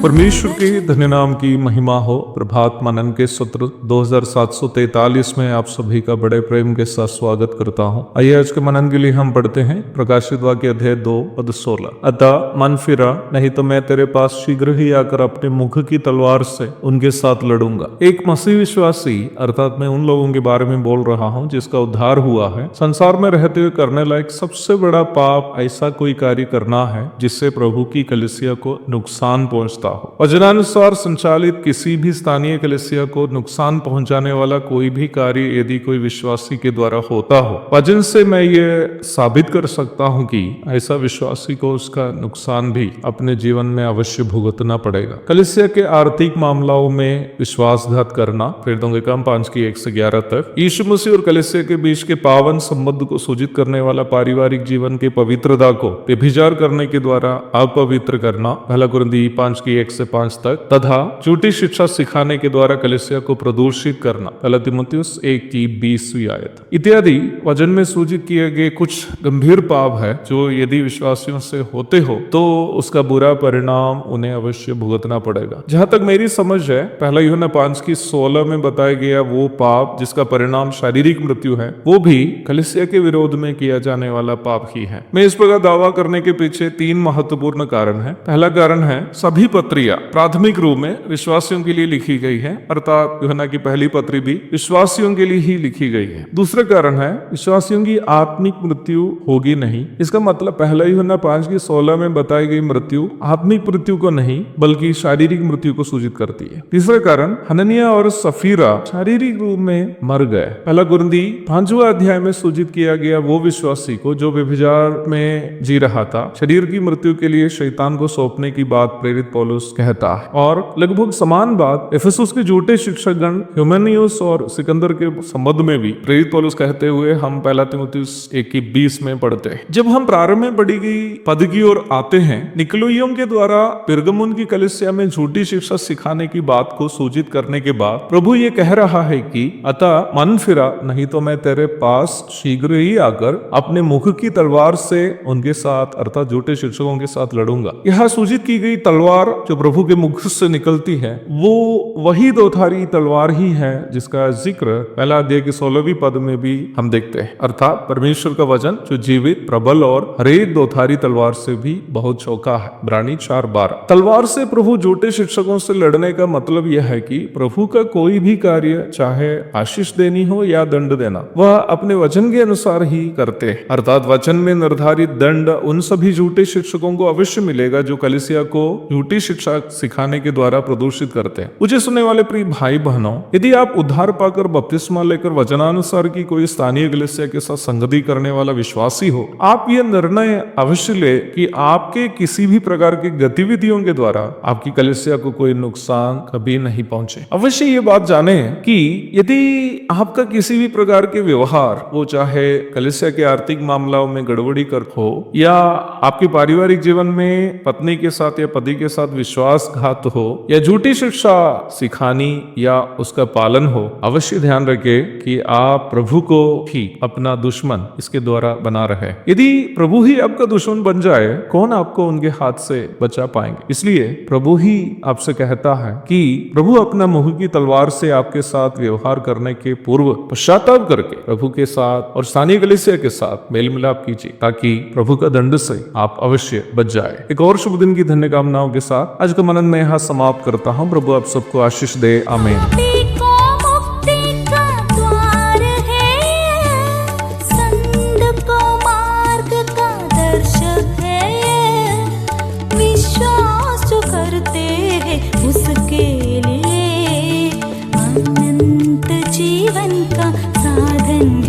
परमेश्वर के धन्य नाम की महिमा हो। प्रभात मनन के सत्र 2743 में आप सभी का बड़े प्रेम के साथ स्वागत करता हूं। आइए आज के मनन के लिए हम पढ़ते हैं प्रकाशित वाक्य अध्याय 2 पद 16। अतः मन फिरा, नहीं तो मैं तेरे पास शीघ्र ही आकर अपने मुख की तलवार से उनके साथ लड़ूंगा। एक मसीह विश्वासी अर्थात मैं उन लोगों के बारे में बोल रहा हूं जिसका उद्धार हुआ है। संसार में रहते हुए करने लायक सबसे बड़ा पाप ऐसा कोई कार्य करना है जिससे प्रभु की कलीसिया को नुकसान पहुंचता हो। वचनानुसार संचालित किसी भी स्थानीय कलीसिया को नुकसान पहुंचाने वाला कोई भी कार्य यदि कोई विश्वासी के द्वारा होता हो, वचन से मैं ये साबित कर सकता हूं कि ऐसा विश्वासी को उसका नुकसान भी अपने जीवन में अवश्य भुगतना पड़ेगा। कलीसिया के आर्थिक मामलों में विश्वासघात करना, प्रेरितों के काम 5:1-11 तक, यीशु मसीह और कलीसिया के बीच के पावन संबंध को सूचित करने वाला पारिवारिक जीवन के पवित्रता को व्यभिचार करने के द्वारा अपवित्र करना, 1 कुरिन्थी 5:1-5 तक, तथा झूठी शिक्षा सिखाने के द्वारा कलीसिया को प्रदूषित करना, 1 तीमुथियुस 1:20 आयत इत्यादि वचन में सूचित किए गए कुछ गंभीर पाप है जो यदि विश्वासियों से होते हो तो उसका बुरा परिणाम उन्हें अवश्य भुगतना पड़ेगा। जहां तक मेरी समझ है, 1 यूहन्ना 5:16 में बताया गया वो पाप जिसका परिणाम शारीरिक मृत्यु है, वो भी कलीसिया के विरोध में किया जाने वाला पाप ही है। मैं इस प्रकार दावा करने के पीछे 3 महत्वपूर्ण कारण है। पहला कारण है सभी पत्रियां प्राथमिक रूप में विश्वासियों के लिए लिखी गई है, अर्थात यूहन्ना की पहली पत्री भी विश्वासियों के लिए ही लिखी गई है। दूसरा कारण है विश्वासियों की आत्मिक मृत्यु होगी नहीं। इसका मतलब 1 यूहन्ना 5:16 में बताई गई मृत्यु आत्मिक मृत्यु को नहीं बल्कि शारीरिक मृत्यु को सूचित करती है। तीसरा कारण, हननिया और सफीरा शारीरिक रूप में मर गए। 1 कुरिन्थी 5वां अध्याय में सूचित किया गया वो विश्वासी को जो व्यभिचार में जी रहा था, शरीर की मृत्यु के लिए शैतान को सौंपने की बात प्रेरित पौलुस कहता है। और लगभग समान बात इफिसुस के झूठे शिक्षकगण ह्यूमेनियुस और सिकंदर के संबंध में भी प्रेरित पौलुस कहते हुए हम 1 तीमुथियुस 1:20 में पढ़ते हैं। जब हम प्रारंभ में पढ़ी गई पद की ओर आते हैं, निकलोइयों के द्वारा पिरगमुन की कलीसिया में झूठी शिक्षा सिखाने की बात को सूचित करने के बाद प्रभु ये कह रहा है कि अतः मन फिरा, नहीं तो मैं तेरे पास शीघ्र ही आकर अपने मुख की तलवार से उनके साथ अर्थात झूठे शिक्षकों के साथ लड़ूंगा। यह सूचित की गई तलवार जो प्रभु के मुख से निकलती है वो वही दोधारी तलवार ही है जिसका जिक्र 1 अध्याय के 16वीं पद में भी हम देखते हैं, अर्थात परमेश्वर का वचन जो जीवित, प्रबल और हरेक दोधारी तलवार से भी बहुत चौका है। इब्रानी 4:12। तलवार से प्रभु झूठे शिक्षकों से लड़ने का मतलब यह है कि प्रभु का कोई भी कार्य चाहे आशीष देनी हो या दंड देना, वह अपने वचन के अनुसार ही करते हैं, अर्थात वचन में निर्धारित दंड उन सभी झूठे शिक्षकों को अवश्य मिलेगा जो कलीसिया को झूठी शिक्षा सिखाने के द्वारा प्रदूषित करते हैं। मुझे सुनने वाले प्रिय भाई बहनों, यदि आप उद्धार पाकर बपतिस्मा लेकर वचनानुसार की कोई स्थानीय कलीसिया के साथ संगति करने वाला विश्वासी हो, आप यह निर्णय अवश्य ले कि आपके किसी भी प्रकार की गतिविधियों के द्वारा आपकी कलीसिया को कोई नुकसान कभी नहीं पहुंचे। अवश्य ये बात जाने कि यदि आपका किसी भी प्रकार के व्यवहार, वो चाहे कलीसिया के आर्थिक मामलों में गड़बड़ी कर हो या आपके पारिवारिक जीवन में पत्नी के साथ या पति के साथ विश्वासघात हो या झूठी शिक्षा सिखानी या उसका पालन हो, अवश्य ध्यान रखें कि आप प्रभु को ही अपना दुश्मन इसके द्वारा बना रहे। यदि प्रभु ही आपका दुश्मन बन जाए, कौन आपको उनके हाथ से बचा पाएंगे? इसलिए प्रभु ही आपसे कहता है कि प्रभु अपना मुंह की तलवार से आपके साथ व्यवहार करने के पूर्व पश्चाताप करके प्रभु के साथ और स्थानीय कलीसिया के साथ मेल मिलाप कीजिए ताकि प्रभु का दंड से आप अवश्य बच जाए। एक और शुभ दिन की धन्य कामनाओं के साथ आज का मनन में यहाँ समाप्त करता हूँ। प्रभु आप सबको आशीष दे। आमीन। साधन